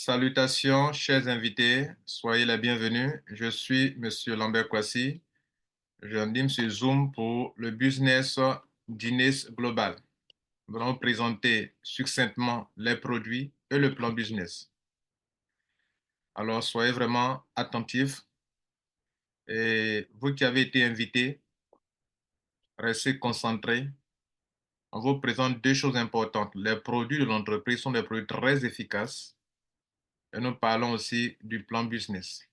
Salutations, chers invités, soyez les bienvenus. Je suis Monsieur Lambert Kwasi. J'anime sur Zoom pour le business d'Inès Global. Nous allons présenter succinctement les produits et le plan business. Alors, soyez vraiment attentifs. Et vous qui avez été invités, restez concentrés. On vous présente deux choses importantes. Les produits de l'entreprise sont des produits très efficaces et nous parlons aussi du plan business.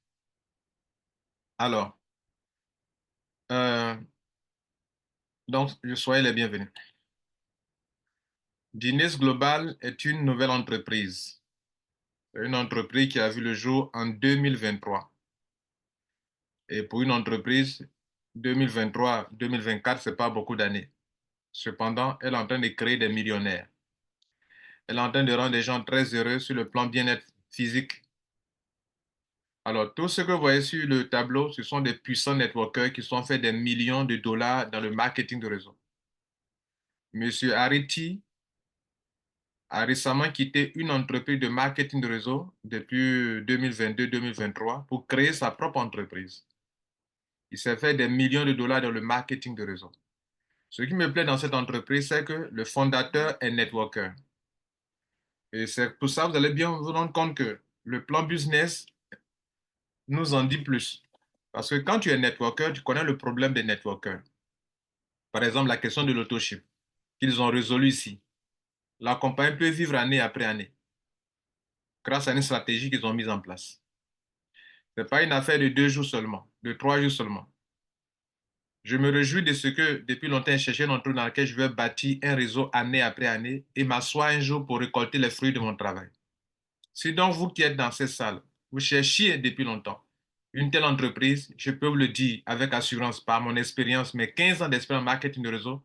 Alors, euh, donc, soyez les bienvenus. Guinness Global est une nouvelle entreprise. C'est une entreprise qui a vu le jour en 2023. Et pour une entreprise, 2023-2024, ce n'est pas beaucoup d'années. Cependant, elle est en train de créer des millionnaires. Elle est en train de rendre les gens très heureux sur le plan bien-être physique. Alors, tout ce que vous voyez sur le tableau, ce sont des puissants networkers qui sont fait des millions de dollars dans le marketing de réseau. Monsieur Ariti a récemment quitté une entreprise de marketing de réseau depuis 2022-2023 pour créer sa propre entreprise. Il s'est fait des millions de dollars dans le marketing de réseau. Ce qui me plaît dans cette entreprise, c'est que le fondateur est networker. Et c'est pour ça que vous allez bien vous rendre compte que le plan business nous en dit plus. Parce que quand tu es networker, tu connais le problème des networkers. Par exemple, la question de l'autoship qu'ils ont résolu ici. La compagnie peut vivre année après année grâce à une stratégie qu'ils ont mise en place. Ce n'est pas une affaire de 2 jours seulement, de 3 jours seulement. Je me réjouis de ce que, depuis longtemps, j'ai cherché une entreprise dans laquelle je vais bâtir un réseau année après année et m'asseoir un jour pour récolter les fruits de mon travail. Si donc vous qui êtes dans cette salle, vous cherchiez depuis longtemps une telle entreprise, je peux vous le dire avec assurance par mon expérience, mes 15 ans d'expérience en marketing de réseau,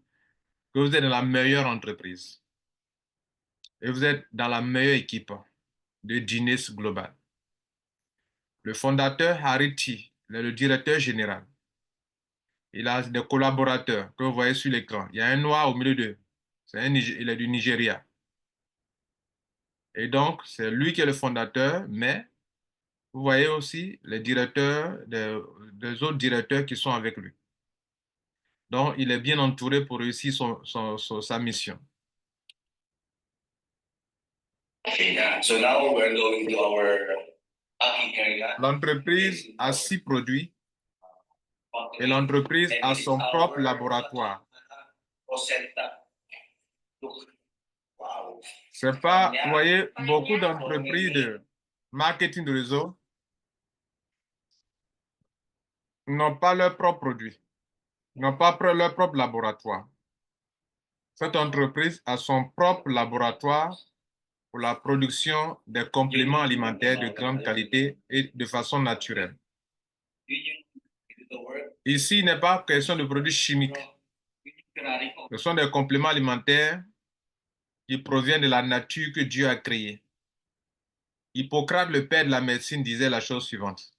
que vous êtes dans la meilleure entreprise et vous êtes dans la meilleure équipe de Guinness Global. Le fondateur Harry T, le directeur général. Il a des collaborateurs que vous voyez sur l'écran. Il y a un noir au milieu d'eux. Il est du Nigeria. Et donc, c'est lui qui est le fondateur, mais vous voyez aussi les directeurs, des autres directeurs qui sont avec lui. Donc, il est bien entouré pour réussir sa mission. Okay, yeah. So now we're going to our packing area. L'entreprise a 6 produits et l'entreprise a son propre laboratoire. Rosetta. Look. Wow. C'est pas, vous voyez, beaucoup d'entreprises de marketing de réseau n'ont pas leur propre produit, n'ont pas leur propre laboratoire. Cette entreprise a son propre laboratoire pour la production des compléments alimentaires de grande qualité et de façon naturelle. Ici, il n'est pas question de produits chimiques. Ce sont des compléments alimentaires qui proviennent de la nature que Dieu a créée. Hippocrate, le père de la médecine, disait la chose suivante.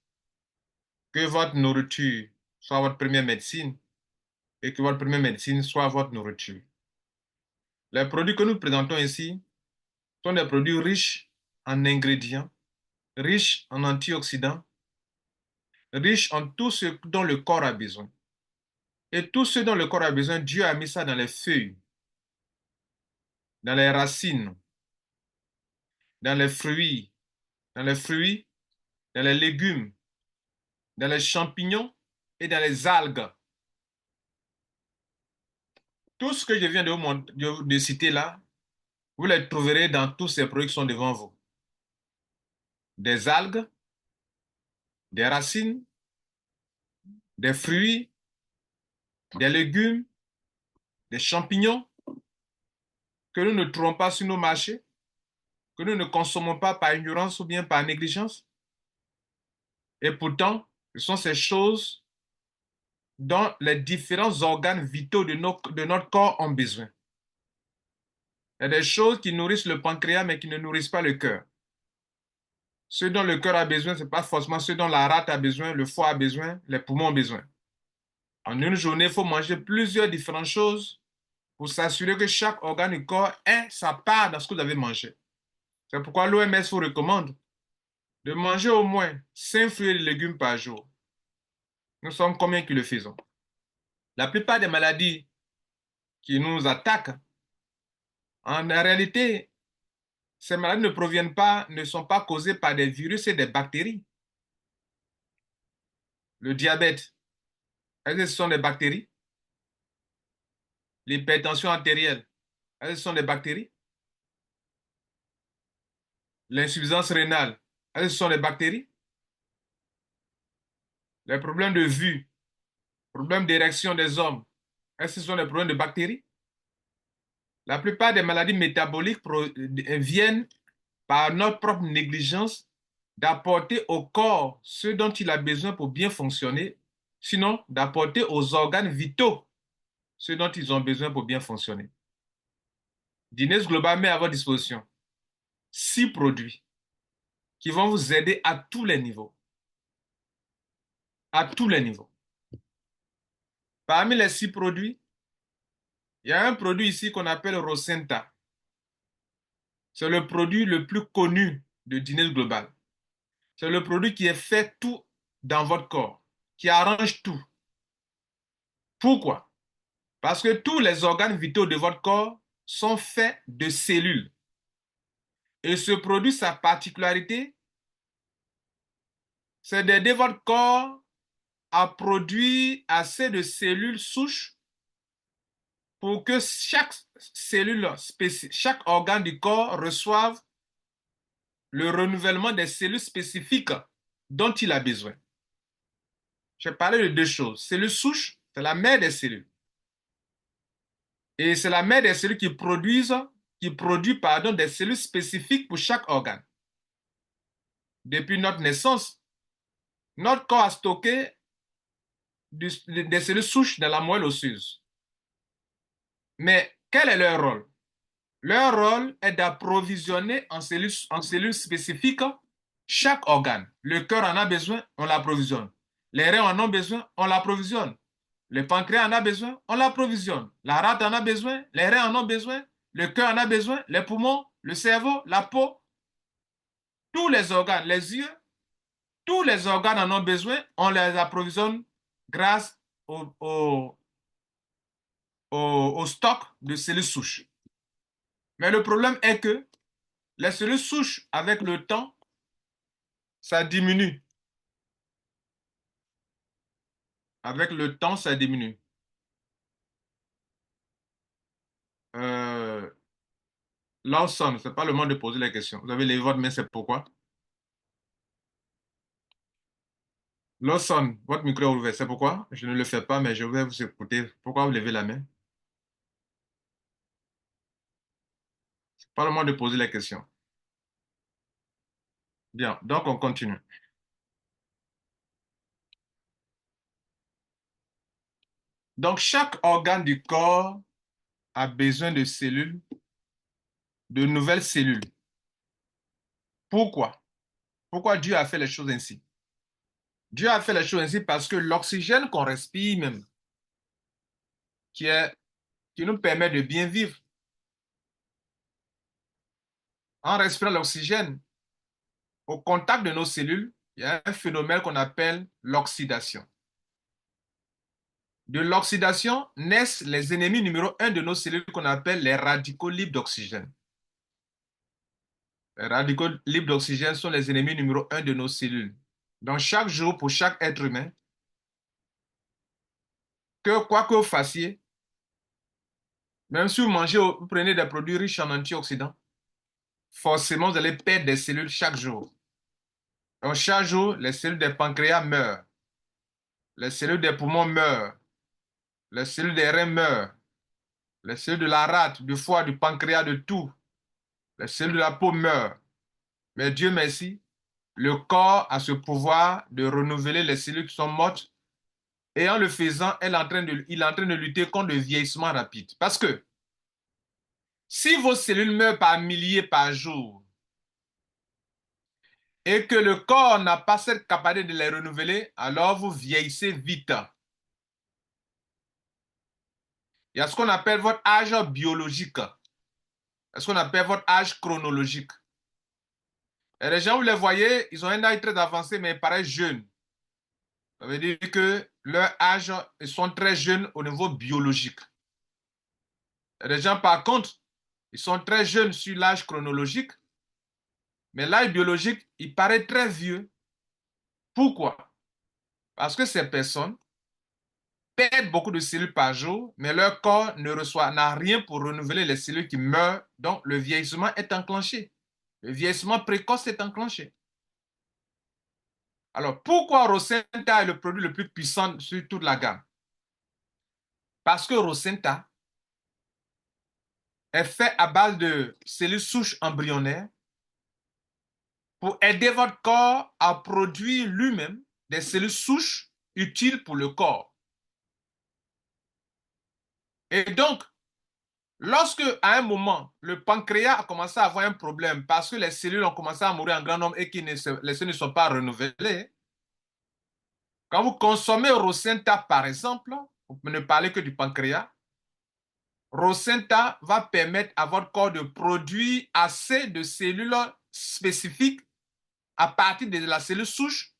Que votre nourriture soit votre première médecine et que votre première médecine soit votre nourriture. Les produits que nous présentons ici sont des produits riches en ingrédients, riches en antioxydants, riches en tout ce dont le corps a besoin. Et tout ce dont le corps a besoin, Dieu a mis ça dans les feuilles, dans les racines, dans les fruits, dans les fruits, dans les légumes, dans les champignons et dans les algues. Tout ce que je viens de citer là, vous les trouverez dans tous ces produits qui sont devant vous. Des algues, des racines, des fruits, des légumes, des champignons que nous ne trouvons pas sur nos marchés, que nous ne consommons pas par ignorance ou bien par négligence. Et pourtant, ce sont ces choses dont les différents organes vitaux de notre corps ont besoin. Il y a des choses qui nourrissent le pancréas mais qui ne nourrissent pas le cœur. Ce dont le cœur a besoin, ce n'est pas forcément ce dont la rate a besoin, le foie a besoin, les poumons ont besoin. En une journée, il faut manger plusieurs différentes choses pour s'assurer que chaque organe du corps ait sa part dans ce que vous avez mangé. C'est pourquoi l'OMS vous recommande de manger au moins 5 fruits et légumes par jour. Nous sommes combien qui le faisons? La plupart des maladies qui nous attaquent, en réalité, ces maladies ne sont pas causées par des virus et des bactéries. Le diabète, est-ce que ce sont des bactéries? L'hypertension artérielle, est-ce que ce sont des bactéries? L'insuffisance rénale, est-ce que ce sont des bactéries? Les problèmes de vue, problèmes d'érection des hommes, est-ce que ce sont des problèmes de bactéries? La plupart des maladies métaboliques viennent par notre propre négligence d'apporter au corps ce dont il a besoin pour bien fonctionner, sinon d'apporter aux organes vitaux ce dont ils ont besoin pour bien fonctionner. Guinness Global met à votre disposition 6 produits qui vont vous aider à tous les niveaux. À tous les niveaux. Parmi les 6 produits, il y a un produit ici qu'on appelle Rosenta. C'est le produit le plus connu de Guinness Global. C'est le produit qui est fait tout dans votre corps, qui arrange tout. Pourquoi? Parce que tous les organes vitaux de votre corps sont faits de cellules. Et ce produit, sa particularité, c'est d'aider votre corps à produire assez de cellules souches pour que chaque cellule, chaque organe du corps reçoive le renouvellement des cellules spécifiques dont il a besoin. J'ai parlé de 2 choses. Cellules souches, c'est la mère des cellules. Et c'est la mère des cellules qui produit des cellules spécifiques pour chaque organe. Depuis notre naissance, notre corps a stocké des cellules souches dans la moelle osseuse. Mais quel est leur rôle? Leur rôle est d'approvisionner en cellules spécifiques chaque organe. Le cœur en a besoin, on l'approvisionne. Les reins en ont besoin, on l'approvisionne. Le pancréas en a besoin, on l'approvisionne. La rate en a besoin, les reins en ont besoin, le cœur en a besoin, les poumons, le cerveau, la peau, tous les organes, les yeux, tous les organes en ont besoin, on les approvisionne grâce au stock de cellules souches. Mais le problème est que les cellules souches, avec le temps, ça diminue. Avec le temps, ça diminue. Euh, Lawson, ce n'est pas le moment de poser les questions. Vous avez levé votre main, c'est pourquoi? Lawson, votre micro est ouvert, c'est pourquoi? Je ne le fais pas, mais je vais vous écouter. Pourquoi vous levez la main? C'est pas le moment de poser les questions. Bien, donc on continue. Donc chaque organe du corps a besoin de cellules, de nouvelles cellules. Pourquoi? Pourquoi Dieu a fait les choses ainsi? Dieu a fait les choses ainsi parce que l'oxygène qu'on respire même, qui est, qui nous permet de bien vivre, en respirant l'oxygène, au contact de nos cellules, il y a un phénomène qu'on appelle l'oxydation. De l'oxydation naissent les ennemis numéro un de nos cellules qu'on appelle les radicaux libres d'oxygène. Les radicaux libres d'oxygène sont les ennemis numéro un de nos cellules. Donc chaque jour, pour chaque être humain, que quoi que vous fassiez, même si vous mangez, vous prenez des produits riches en antioxydants, forcément vous allez perdre des cellules chaque jour. Donc chaque jour, les cellules des pancréas meurent, les cellules des poumons meurent, les cellules des reins meurent, les cellules de la rate, du foie, du pancréas, de tout. Les cellules de la peau meurent. Mais Dieu merci, le corps a ce pouvoir de renouveler les cellules qui sont mortes. Et en le faisant, il est en train de lutter contre le vieillissement rapide. Parce que si vos cellules meurent par milliers par jour et que le corps n'a pas cette capacité de les renouveler, alors vous vieillissez vite. Il y a ce qu'on appelle votre âge biologique. Il y a ce qu'on appelle votre âge chronologique. Et les gens, vous les voyez, ils ont un âge très avancé, mais ils paraissent jeunes. Ça veut dire que leur âge, ils sont très jeunes au niveau biologique. Et les gens, par contre, ils sont très jeunes sur l'âge chronologique, mais l'âge biologique, il paraît très vieux. Pourquoi? Parce que ces personnes perdent beaucoup de cellules par jour, mais leur corps n'a rien pour renouveler les cellules qui meurent, donc le vieillissement est enclenché. Le vieillissement précoce est enclenché. Alors, pourquoi Rosenta est le produit le plus puissant sur toute la gamme? Parce que Rosenta est fait à base de cellules souches embryonnaires pour aider votre corps à produire lui-même des cellules souches utiles pour le corps. Et donc, lorsque, à un moment, le pancréas a commencé à avoir un problème parce que les cellules ont commencé à mourir en grand nombre et que les cellules ne sont pas renouvelées, quand vous consommez Rosenta, par exemple, pour ne parler que du pancréas, Rosenta va permettre à votre corps de produire assez de cellules spécifiques à partir de la cellule souche,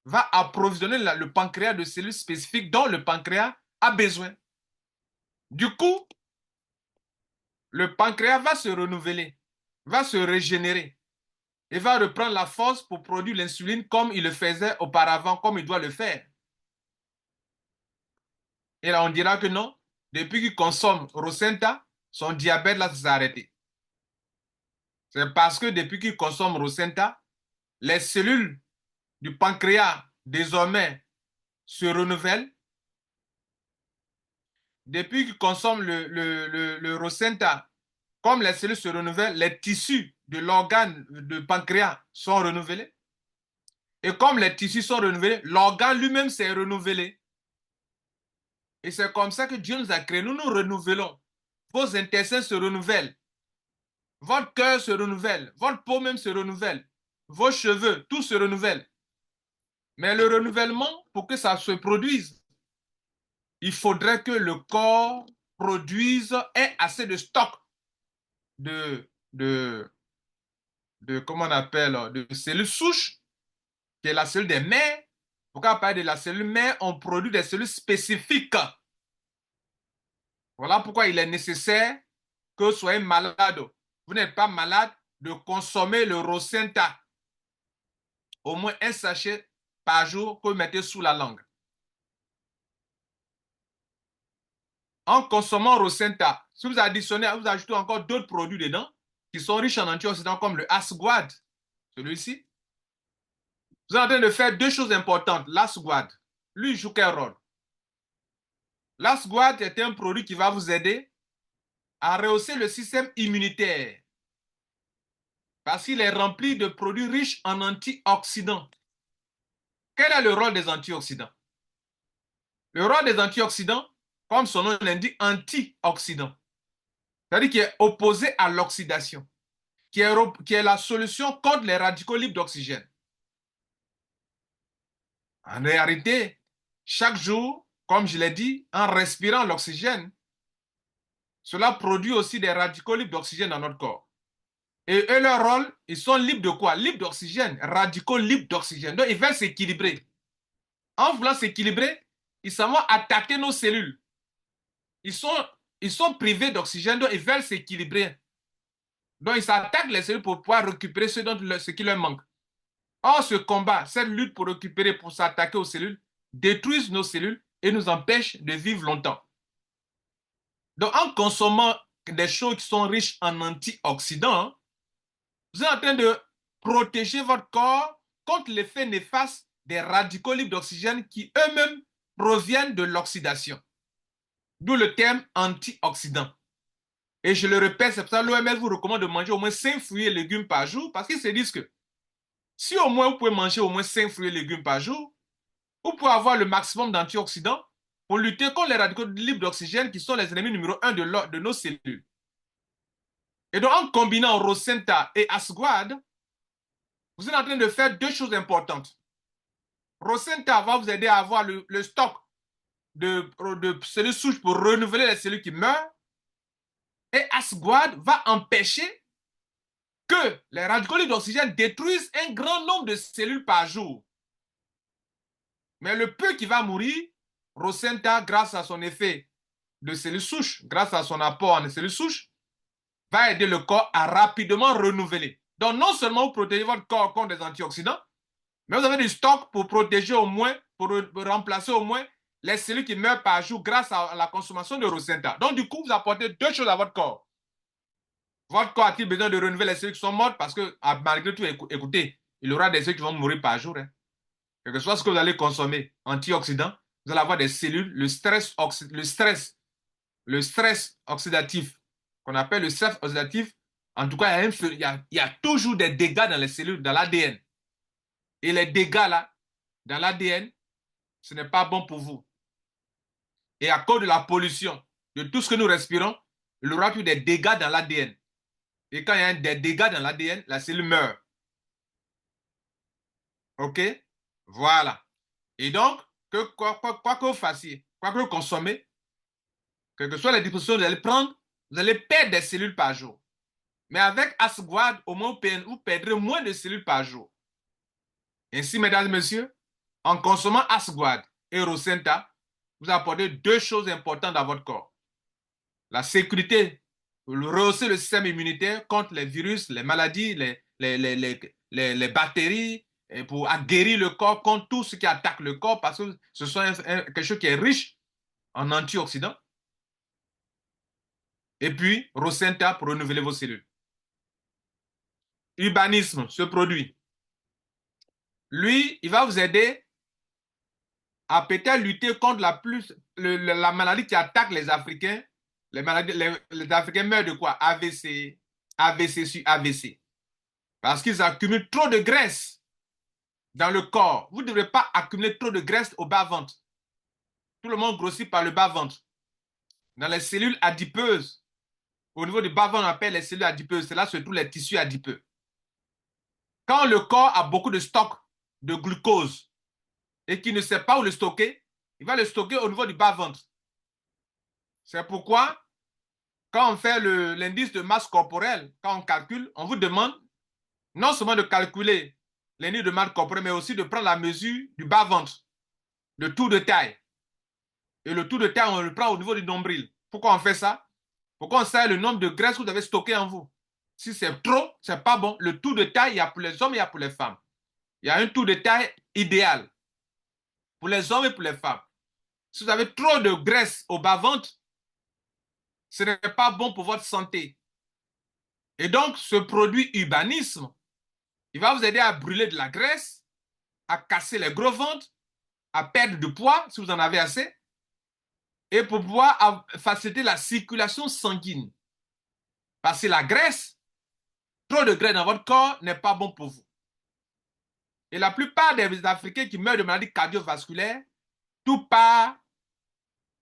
va approvisionner le pancréas de cellules spécifiques dont le pancréas a besoin. Du coup, le pancréas va se renouveler, va se régénérer et va reprendre la force pour produire l'insuline comme il le faisait auparavant, comme il doit le faire. Et là, on dira que non, depuis qu'il consomme Rosenta, son diabète là s'est arrêté. C'est parce que depuis qu'il consomme Rosenta, les cellules du pancréas désormais se renouvellent. Depuis qu'il consomme le Rosenta, comme les cellules se renouvellent, les tissus de l'organe de pancréas sont renouvelés. Et comme les tissus sont renouvelés, l'organe lui-même s'est renouvelé. Et c'est comme ça que Dieu nous a créés. Nous nous renouvelons. Vos intestins se renouvellent. Votre cœur se renouvelle. Votre peau même se renouvelle. Vos cheveux, tout se renouvelle. Mais le renouvellement, pour que ça se produise, il faudrait que le corps produise ait assez de stock de, de, comment on appelle, de cellules souches, qui est la cellule des mères. Pourquoi parler de la cellule mère? On produit des cellules spécifiques. Voilà pourquoi il est nécessaire que vous soyez malade. Vous n'êtes pas malade de consommer le Rosenta. Au moins un sachet par jour que vous mettez sous la langue. En consommant Rosenta, si vous additionnez, vous ajoutez encore d'autres produits dedans qui sont riches en antioxydants comme le Asguad, celui-ci. Vous êtes en train de faire deux choses importantes. L'Asguad, lui, il joue quel rôle? L'Asguad est un produit qui va vous aider à rehausser le système immunitaire parce qu'il est rempli de produits riches en antioxydants. Quel est le rôle des antioxydants? Le rôle des antioxydants, comme son nom l'indique, antioxydant, c'est-à-dire qui est opposé à l'oxydation, qui est la solution contre les radicaux libres d'oxygène. En réalité, chaque jour, comme je l'ai dit, en respirant l'oxygène, cela produit aussi des radicaux libres d'oxygène dans notre corps. Et eux, leur rôle, ils sont libres de quoi? Libres d'oxygène, radicaux libres d'oxygène. Donc, ils veulent s'équilibrer. En voulant s'équilibrer, ils s'en vont attaquer nos cellules. Ils sont privés d'oxygène, donc ils veulent s'équilibrer. Donc, ils s'attaquent les cellules pour pouvoir récupérer ce qui leur manque. Or, ce combat, cette lutte pour récupérer, pour s'attaquer aux cellules, détruisent nos cellules et nous empêchent de vivre longtemps. Donc, en consommant des choses qui sont riches en antioxydants, vous êtes en train de protéger votre corps contre l'effet néfaste des radicaux libres d'oxygène qui eux-mêmes proviennent de l'oxydation. D'où le terme antioxydant. Et je le répète, c'est pour ça que l'OMS vous recommande de manger au moins 5 fruits et légumes par jour parce qu'ils se disent que si au moins vous pouvez manger au moins 5 fruits et légumes par jour, vous pouvez avoir le maximum d'antioxydants pour lutter contre les radicaux libres d'oxygène qui sont les ennemis numéro 1 de nos cellules. Et donc, en combinant Rosenta et Asguad, vous êtes en train de faire deux choses importantes. Rosenta va vous aider à avoir le stock de cellules souches pour renouveler les cellules qui meurent. Et Asguad va empêcher que les radicaux libres d'oxygène détruisent un grand nombre de cellules par jour. Mais le peu qui va mourir, Rosenta, grâce à son effet de cellules souches, grâce à son apport en cellules souches, va aider le corps à rapidement renouveler. Donc, non seulement vous protégez votre corps contre des antioxydants, mais vous avez du stock pour protéger au moins, pour remplacer au moins les cellules qui meurent par jour grâce à la consommation de Rosenta. Donc, du coup, vous apportez deux choses à votre corps. Votre corps a-t-il besoin de renouveler les cellules qui sont mortes? Parce que, malgré tout, écoutez, il y aura des cellules qui vont mourir par jour. Hein. Quel que soit ce que vous allez consommer, antioxydants, vous allez avoir des cellules, le stress oxydatif, qu'on appelle le stress oxydatif. En tout cas, il y a toujours des dégâts dans les cellules, dans l'ADN. Et les dégâts là, dans l'ADN, ce n'est pas bon pour vous. Et à cause de la pollution, de tout ce que nous respirons, il y aura plus des dégâts dans l'ADN. Et quand il y a des dégâts dans l'ADN, la cellule meurt. OK? Voilà. Et donc, quoi que vous fassiez, quoi que vous consommez, quelles que soient les dispositions que vous allez prendre, vous allez perdre des cellules par jour. Mais avec Asguard, au moins, vous perdrez moins de cellules par jour. Ainsi, mesdames et messieurs, en consommant Asguard et Rosenta, vous apportez deux choses importantes dans votre corps. La sécurité, pour rehausser le système immunitaire contre les virus, les maladies, les bactéries, et pour guérir le corps contre tout ce qui attaque le corps, parce que ce sont quelque chose qui est riche en antioxydants. Et puis, Rosenta pour renouveler vos cellules. Urbanisme, ce produit. Lui, il va vous aider à peut-être lutter contre la maladie qui attaque les Africains. Les Africains meurent de quoi? AVC, AVC sur AVC. Parce qu'ils accumulent trop de graisse dans le corps. Vous ne devrez pas accumuler trop de graisse au bas-ventre. Tout le monde grossit par le bas-ventre. Dans les cellules adipeuses, au niveau du bas-ventre, on appelle les cellules adipeuses. C'est là surtout les tissus adipeux. Quand le corps a beaucoup de stock de glucose et qu'il ne sait pas où le stocker, il va le stocker au niveau du bas-ventre. C'est pourquoi, quand on fait l'indice de masse corporelle, quand on calcule, on vous demande non seulement de calculer l'indice de masse corporelle, mais aussi de prendre la mesure du bas-ventre, le tour de taille. Et le tour de taille, on le prend au niveau du nombril. Pourquoi on fait ça? Pourquoi on sait le nombre de graisses que vous avez stocké en vous? Si c'est trop, c'est pas bon. Le tour de taille, il y a pour les hommes, il y a pour les femmes. Il y a un tour de taille idéal pour les hommes et pour les femmes. Si vous avez trop de graisse au bas-ventre, ce n'est pas bon pour votre santé. Et donc, ce produit Urbanisme, il va vous aider à brûler de la graisse, à casser les gros ventres, à perdre du poids si vous en avez assez, et pour pouvoir faciliter la circulation sanguine. Parce que la graisse, trop de graisse dans votre corps n'est pas bon pour vous. Et la plupart des Africains qui meurent de maladies cardiovasculaires, tout part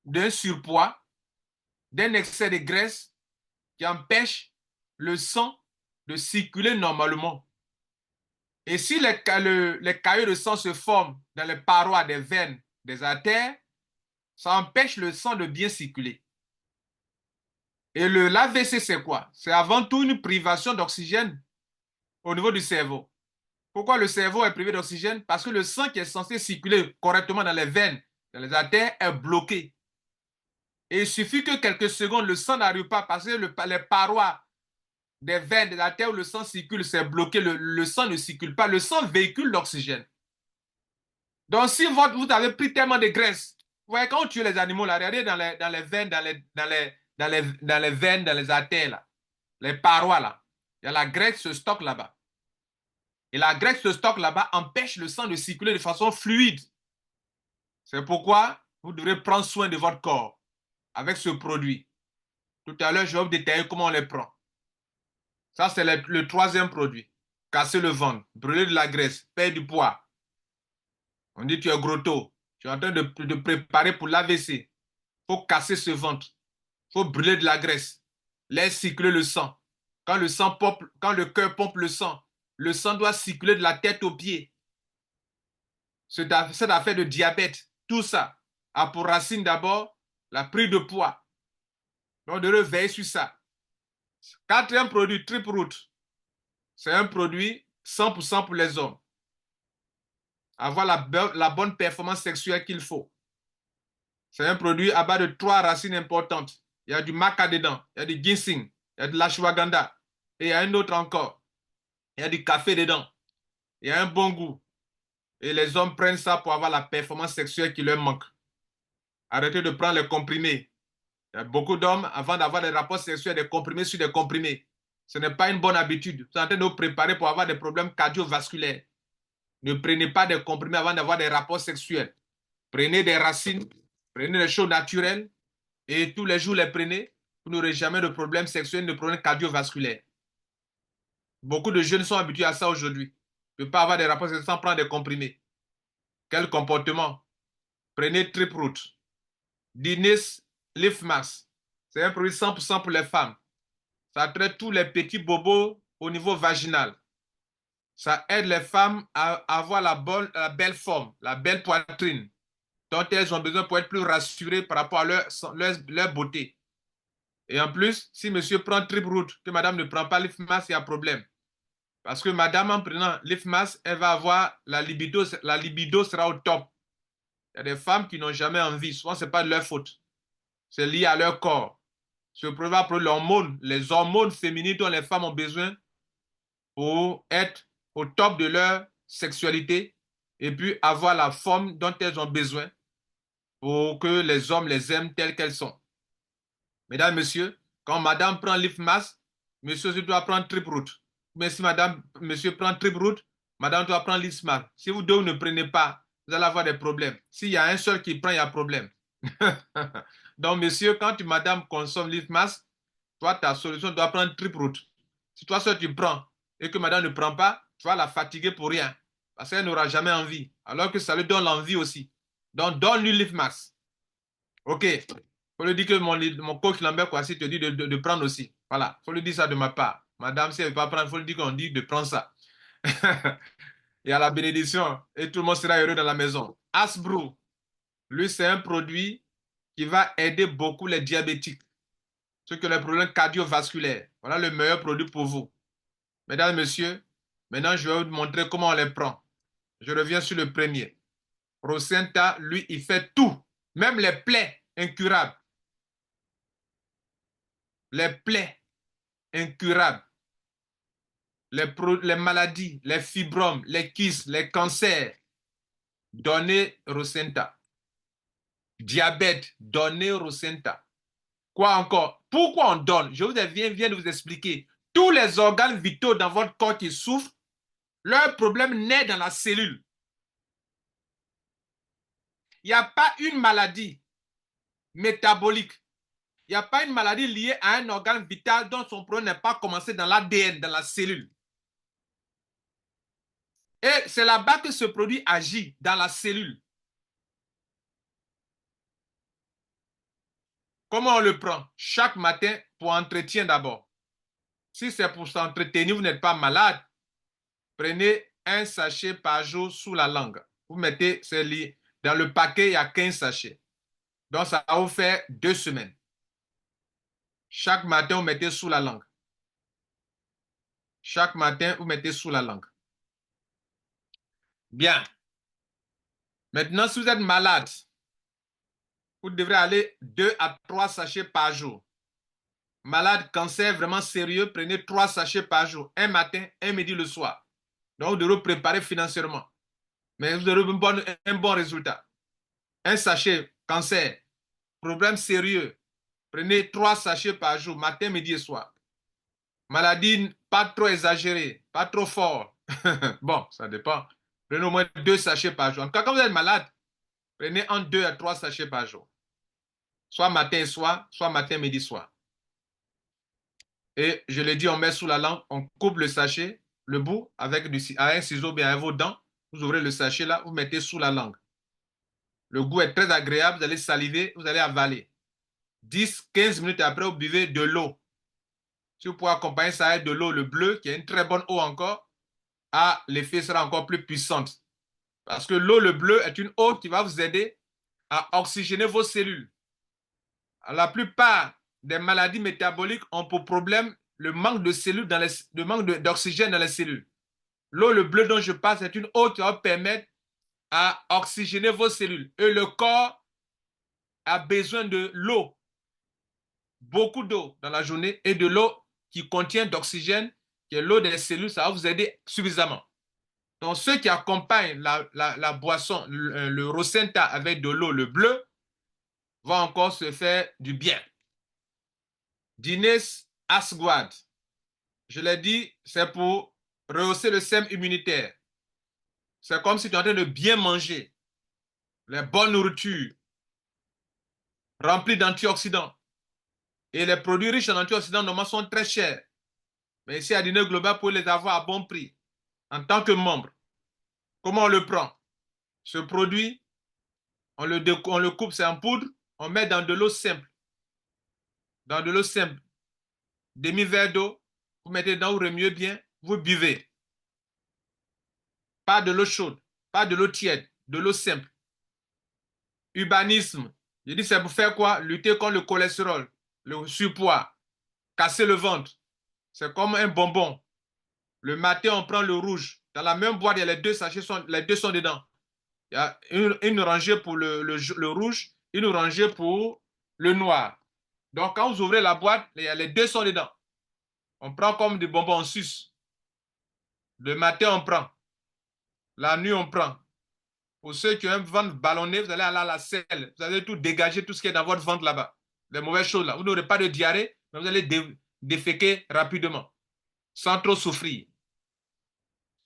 d'un surpoids, d'un excès de graisse qui empêche le sang de circuler normalement. Et si les caillots de sang se forment dans les parois des veines, des artères, ça empêche le sang de bien circuler. Et l'AVC, c'est quoi? C'est avant tout une privation d'oxygène au niveau du cerveau. Pourquoi le cerveau est privé d'oxygène? Parce que le sang qui est censé circuler correctement dans les veines, dans les artères, est bloqué. Et il suffit que quelques secondes, le sang n'arrive pas parce que les parois des veines, des artères où le sang circule, c'est bloqué, le sang ne circule pas. Le sang véhicule l'oxygène. Donc, si vous avez pris tellement de graisse, vous voyez, quand on tue les animaux, là, regardez dans les veines, dans les veines, dans les artères, là, les parois, là, il y a la graisse qui se stocke là-bas. Et la graisse qui se stocke là-bas empêche le sang de circuler de façon fluide. C'est pourquoi vous devrez prendre soin de votre corps avec ce produit. Tout à l'heure, je vais vous détailler comment on les prend. Ça, c'est le troisième produit. Casser le ventre, brûler de la graisse, perdre du poids. On dit tu es grotto, tu es en train de préparer pour l'AVC. Il faut casser ce ventre. Il faut brûler de la graisse. Laisse circuler le sang. Quand le cœur pompe le sang doit circuler de la tête aux pieds. Cette affaire de diabète, tout ça a pour racine d'abord la prise de poids. Donc, on devrait veiller sur ça. Quatrième produit, Triple Root. C'est un produit 100% pour les hommes. Avoir la bonne performance sexuelle qu'il faut. C'est un produit à base de 3 racines importantes. Il y a du maca dedans, il y a du ginseng, il y a de l'ashwagandha, et il y a un autre encore. Il y a du café dedans. Il y a un bon goût. Et les hommes prennent ça pour avoir la performance sexuelle qui leur manque. Arrêtez de prendre les comprimés. Il y a beaucoup d'hommes, avant d'avoir des rapports sexuels, des comprimés sur des comprimés. Ce n'est pas une bonne habitude. Vous êtes en train de vous préparer pour avoir des problèmes cardiovasculaires. Ne prenez pas des comprimés avant d'avoir des rapports sexuels. Prenez des racines, prenez des choses naturelles et tous les jours les prenez. Vous n'aurez jamais de problème sexuel, de problème cardiovasculaire. Beaucoup de jeunes sont habitués à ça aujourd'hui. Ne pas avoir des rapports sexuels sans prendre des comprimés. Quel comportement? Prenez Triproot. Dinis Leaf Mask. C'est un produit 100% pour les femmes. Ça traite tous les petits bobos au niveau vaginal. Ça aide les femmes à avoir la belle forme, la belle poitrine dont elles ont besoin pour être plus rassurées par rapport à leur beauté. Et en plus, si monsieur prend Triproot, que madame ne prend pas Leaf Mask, il y a problème. Parce que madame, en prenant Leaf Mask, elle va avoir la libido sera au top. Il y a des femmes qui n'ont jamais envie. Souvent, ce n'est pas de leur faute. C'est lié à leur corps. Ce produit va prendre les hormones féminines dont les femmes ont besoin pour être au top de leur sexualité et puis avoir la forme dont elles ont besoin pour que les hommes les aiment telles qu'elles sont. Mesdames, messieurs, quand madame prend Leaf Mask, monsieur doit prendre Triproot. Mais si monsieur prend Triproot, madame doit prendre Leaf Mask. Si vous deux ne prenez pas, vous allez avoir des problèmes. S'il y a un seul qui prend, il y a problème. Donc, monsieur, quand madame consomme Leaf Mask, toi, ta solution doit prendre Triproot. Si toi seul tu prends et que madame ne prend pas, tu vas la fatiguer pour rien. Parce qu'elle n'aura jamais envie. Alors que ça lui donne l'envie aussi. Donc, donne-lui Leaf Mask. OK. Il faut lui dire que mon coach Lambert Kwasi te dit de prendre aussi. Voilà. Il faut lui dire ça de ma part. Madame, si elle ne veut pas prendre, il faut lui dire qu'on dit de prendre ça. Et à la bénédiction. Et tout le monde sera heureux dans la maison. Asbro, lui, c'est un produit qui va aider beaucoup les diabétiques. Ceux qui ont les problèmes cardiovasculaires. Voilà le meilleur produit pour vous. Mesdames et messieurs, maintenant, je vais vous montrer comment on les prend. Je reviens sur le premier. Rosenta, lui, il fait tout. Même les plaies incurables. Les plaies incurables. Les maladies, les fibromes, les kystes, les cancers. Donnez Rosenta. Diabète, donnez Rosenta. Quoi encore? Pourquoi on donne? Je viens de vous expliquer. Tous les organes vitaux dans votre corps qui souffrent, leur problème naît dans la cellule. Il n'y a pas une maladie métabolique. Il n'y a pas une maladie liée à un organe vital dont son problème n'est pas commencé dans l'ADN, dans la cellule. Et c'est là-bas que ce produit agit, dans la cellule. Comment on le prend? Chaque matin pour entretien d'abord. Si c'est pour s'entretenir, vous n'êtes pas malade, prenez un sachet par jour sous la langue. Vous mettez dans le paquet, il y a 15 sachets. Donc, ça va vous faire 2 semaines. Chaque matin, vous mettez sous la langue. Chaque matin, vous mettez sous la langue. Bien. Maintenant, si vous êtes malade, vous devrez aller 2 à 3 sachets par jour. Malade, cancer vraiment sérieux, prenez 3 sachets par jour. Un matin, un midi, le soir. Donc, vous devrez préparer financièrement. Mais vous aurez un bon résultat. Un sachet, cancer, problème sérieux. Prenez 3 sachets par jour, matin, midi et soir. Maladie, pas trop exagérée, pas trop fort. Bon, ça dépend. Prenez au moins 2 sachets par jour. En tout cas, quand vous êtes malade, prenez entre 2 à 3 sachets par jour. Soit matin et soir, soit matin, midi, soir. Et je l'ai dit, on met sous la langue, on coupe le sachet, le bout, avec un ciseau bien avec vos dents. Vous ouvrez le sachet là, vous mettez sous la langue. Le goût est très agréable, vous allez saliver, vous allez avaler. 10-15 minutes après, vous buvez de l'eau. Si vous pouvez accompagner ça avec de l'eau, le bleu, qui est une très bonne eau encore, l'effet sera encore plus puissant. Parce que l'eau, le bleu, est une eau qui va vous aider à oxygéner vos cellules. La plupart des maladies métaboliques ont pour problème le manque de cellules, le manque d'oxygène dans les cellules. L'eau, le bleu dont je parle, c'est une eau qui va permettre à oxygéner vos cellules. Et le corps a besoin de l'eau, beaucoup d'eau dans la journée, et de l'eau qui contient d'oxygène, qui est l'eau des cellules, ça va vous aider suffisamment. Donc, ceux qui accompagnent la boisson, le Rosenta avec de l'eau, le bleu, vont encore se faire du bien. Dines Asguad, je l'ai dit, c'est pour rehausser le système immunitaire. C'est comme si tu es en train de bien manger, les bonnes nourritures, remplies d'antioxydants. Et les produits riches en antioxydants, normalement, sont très chers. Mais ici, à Dîner Global, vous pouvez les avoir à bon prix. En tant que membre, comment on le prend? Ce produit, on le coupe, c'est en poudre, on met dans de l'eau simple. Dans de l'eau simple. Demi-verre d'eau, vous mettez dedans, vous remuez bien, vous buvez. Pas de l'eau chaude, pas de l'eau tiède, de l'eau simple. Urbanisme, je dis c'est pour faire quoi? Lutter contre le cholestérol, le surpoids, casser le ventre. C'est comme un bonbon. Le matin, on prend le rouge. Dans la même boîte, il y a les deux sachets, les deux sont dedans. Il y a une rangée pour le rouge, une rangée pour le noir. Donc, quand vous ouvrez la boîte, les deux sont dedans. On prend comme des bonbons en suce. Le matin, on prend. La nuit, on prend. Pour ceux qui ont un ventre ballonné, vous allez aller à la selle. Vous allez tout dégager, tout ce qui est dans votre ventre là-bas. Les mauvaises choses là. Vous n'aurez pas de diarrhée, mais vous allez déféquer rapidement, sans trop souffrir.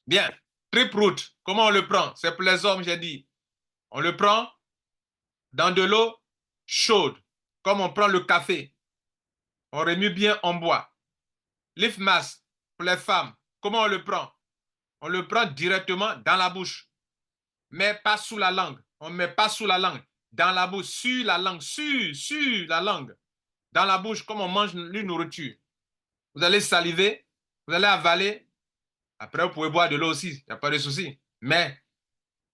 Bien. Trip root, comment on le prend? C'est pour les hommes, j'ai dit. On le prend dans de l'eau chaude, comme on prend le café. On remue bien, on boit. Leaf mask, pour les femmes, comment on le prend? On le prend directement dans la bouche, mais pas sous la langue. On ne met pas sous la langue, dans la bouche, sur la langue, sur la langue. Dans la bouche, comme on mange une nourriture. Vous allez saliver, vous allez avaler. Après, vous pouvez boire de l'eau aussi, il n'y a pas de souci. Mais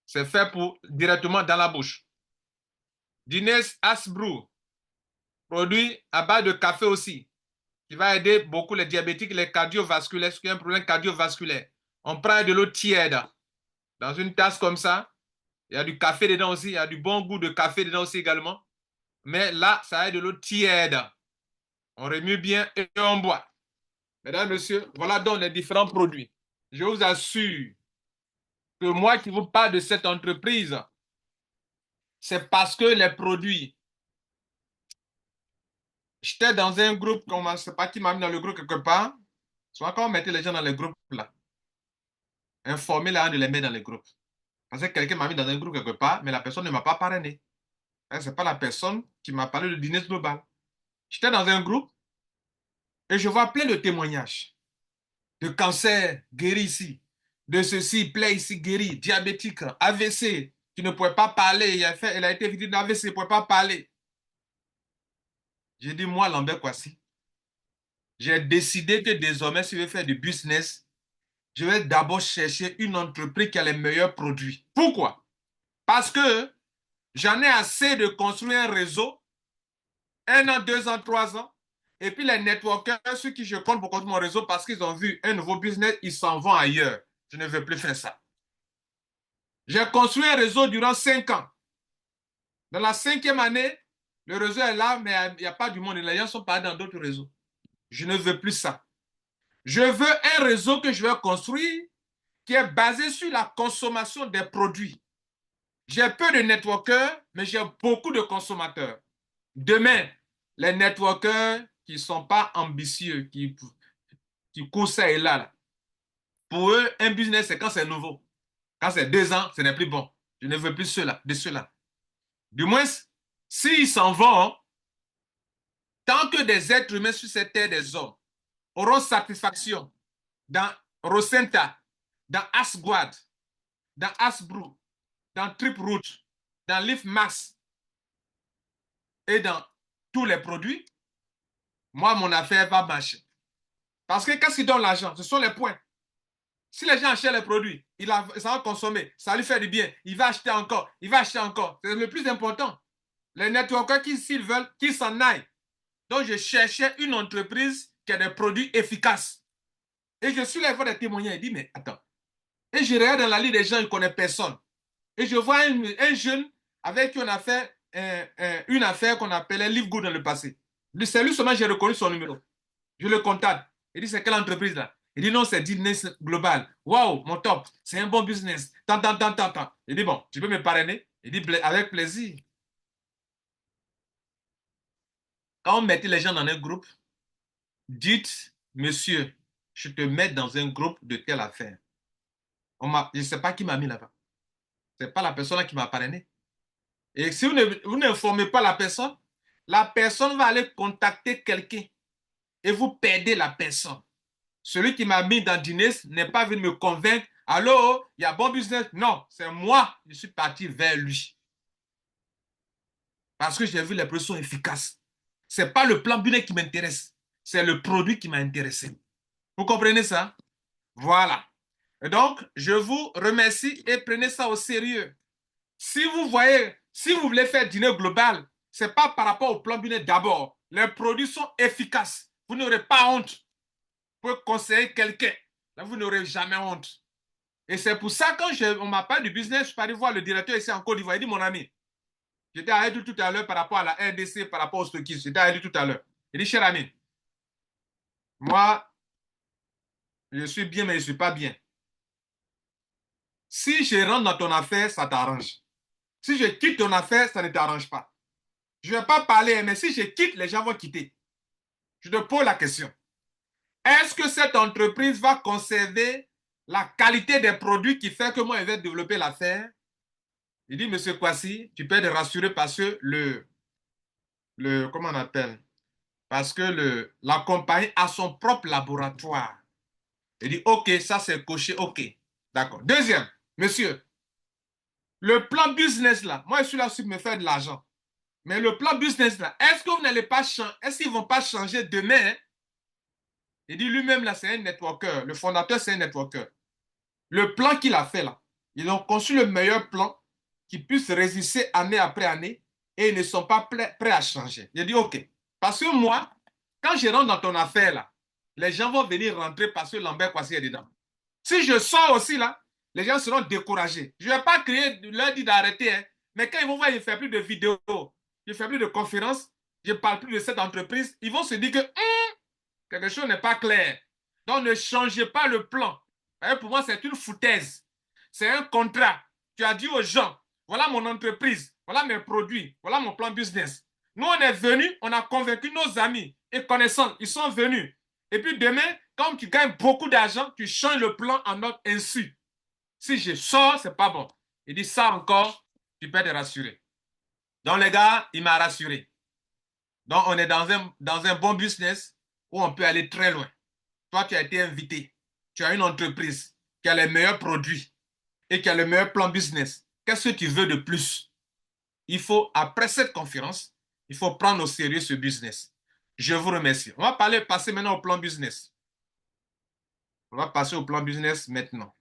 c'est fait pour directement dans la bouche. Dines Asbrew, produit à base de café aussi, qui va aider beaucoup les diabétiques, les cardiovasculaires, ceux qui ont un problème cardiovasculaire. On prend de l'eau tiède dans une tasse comme ça. Il y a du café dedans aussi, il y a du bon goût de café dedans aussi également. Mais là, ça est de l'eau tiède. On remue bien et on boit. Mesdames, Messieurs, voilà donc les différents produits. Je vous assure que moi qui vous parle de cette entreprise, c'est parce que les produits. J'étais dans un groupe, je ne sais pas qui m'a mis dans le groupe quelque part. Souvent, quand on mettait les gens dans les groupes là, informer là de les mettre dans les groupes. Parce que quelqu'un m'a mis dans un groupe quelque part, mais la personne ne m'a pas parrainé. Ce n'est pas la personne qui m'a parlé de Dîner Global. J'étais dans un groupe et je vois plein de témoignages de cancer guéri ici, de ceci, plaie ici guéri, diabétique, AVC, qui ne pouvait pas parler. Elle a été victime d'AVC, il ne pouvait pas parler. J'ai dit, moi, Lambert Kwasi, j'ai décidé que désormais, si je veux faire du business, je vais d'abord chercher une entreprise qui a les meilleurs produits. Pourquoi? Parce que j'en ai assez de construire un réseau, 1 an, 2 ans, 3 ans, et puis les networkers, ceux qui je compte pour construire mon réseau parce qu'ils ont vu un nouveau business, ils s'en vont ailleurs. Je ne veux plus faire ça. J'ai construit un réseau durant 5 ans. Dans la 5e année, le réseau est là, mais il n'y a pas du monde. Les gens sont pas dans d'autres réseaux. Je ne veux plus ça. Je veux un réseau que je vais construire qui est basé sur la consommation des produits. J'ai peu de networkers, mais j'ai beaucoup de consommateurs. Demain, les networkers qui ne sont pas ambitieux, qui courent ça et là, pour eux, un business, c'est quand c'est nouveau. Quand c'est 2 ans, ce n'est plus bon. Je ne veux plus de ceux-là. Du moins, s'ils s'en vont, tant que des êtres humains sur cette terre, des hommes, auront satisfaction dans Rosenta, dans Asguad, dans Asbrew, dans Trip Root, dans Leaf Max et dans tous les produits, moi, mon affaire va marcher. Parce que qu'est-ce qui donne l'argent? Ce sont les points. Si les gens achètent les produits, ça va consommer, ça lui fait du bien, il va acheter encore, il va acheter encore. C'est le plus important. Les networkers qui, s'ils veulent, qu'ils s'en aillent. Donc, je cherchais une entreprise qui a des produits efficaces. Et je suis là, il voit des témoignages. Il dit, mais attends. Et je regarde dans la liste des gens, il ne connaît personne. Et je vois un jeune avec qui on a fait une affaire qu'on appelait Live Good dans le passé. C'est lui seulement, j'ai reconnu son numéro. Je le contacte. Il dit, c'est quelle entreprise là? Il dit, non, c'est Business Global. Waouh, mon top. C'est un bon business. Tant. Il dit, bon, tu peux me parrainer? Il dit, avec plaisir. Quand on mettait les gens dans un groupe, dites, monsieur, je te mets dans un groupe de telle affaire. Je ne sais pas qui m'a mis là-bas. Ce n'est pas la personne qui m'a parrainé. Et si vous n'informez pas la personne va aller contacter quelqu'un et vous perdez la personne. Celui qui m'a mis dans Dines n'est pas venu me convaincre. Allô, il y a bon business. Non, c'est moi. Je suis parti vers lui. Parce que j'ai vu les pressions efficaces. Ce n'est pas le plan business qui m'intéresse. C'est le produit qui m'a intéressé. Vous comprenez ça? Voilà. Et donc, je vous remercie et prenez ça au sérieux. Si vous voulez faire dîner global, ce n'est pas par rapport au plan business d'abord. Les produits sont efficaces. Vous n'aurez pas honte pour conseiller quelqu'un. Là, vous n'aurez jamais honte. Et c'est pour ça, quand on m'a parlé du business, je suis allé voir le directeur ici en Côte d'Ivoire. Il dit, mon ami, j'étais à lui tout à l'heure par rapport à la RDC, par rapport au stockisme. J'étais à lui tout à l'heure. Il dit, cher ami, moi, je suis bien, mais je ne suis pas bien. Si je rentre dans ton affaire, ça t'arrange. Si je quitte ton affaire, ça ne t'arrange pas. Je ne vais pas parler, mais si je quitte, les gens vont quitter. Je te pose la question. Est-ce que cette entreprise va conserver la qualité des produits qui fait que moi, je vais développer l'affaire? Il dit, monsieur Kwasi, tu peux être rassuré parce que comment on appelle? Parce que la compagnie a son propre laboratoire. Il dit, OK, ça c'est coché, OK. D'accord. Deuxième, monsieur, le plan business là, moi je suis là pour me faire de l'argent. Mais le plan business là, est-ce que vous n'allez pas changer? Est-ce qu'ils ne vont pas changer demain? Hein? Il dit lui-même là, c'est un networker. Le fondateur, c'est un networker. Le plan qu'il a fait là, ils ont conçu le meilleur plan qui puisse résister année après année et ils ne sont pas prêts à changer. Il dit OK. Parce que moi, quand je rentre dans ton affaire là, les gens vont venir rentrer parce que Lambert Kwasi est dedans. Si je sors aussi là, les gens seront découragés. Je ne vais pas leur dire d'arrêter, hein, mais quand ils vont voir, je ne fais plus de vidéos, je ne fais plus de conférences, je ne parle plus de cette entreprise, ils vont se dire que quelque chose n'est pas clair. Donc ne changez pas le plan. Pour moi, c'est une foutaise. C'est un contrat. Tu as dit aux gens, voilà mon entreprise, voilà mes produits, voilà mon plan business. Nous, on est venus, on a convaincu nos amis et connaissants, ils sont venus. Et puis demain, quand tu gagnes beaucoup d'argent, tu changes le plan en notre insu. Si je sors, c'est pas bon. Il dit ça encore, tu peux te rassurer. Donc les gars, il m'a rassuré. Donc on est dans un bon business où on peut aller très loin. Toi, tu as été invité. Tu as une entreprise qui a les meilleurs produits et qui a le meilleur plan business. Qu'est-ce que tu veux de plus? Il faut, après cette conférence, il faut prendre au sérieux ce business. Je vous remercie. On va passer maintenant au plan business. On va passer au plan business maintenant.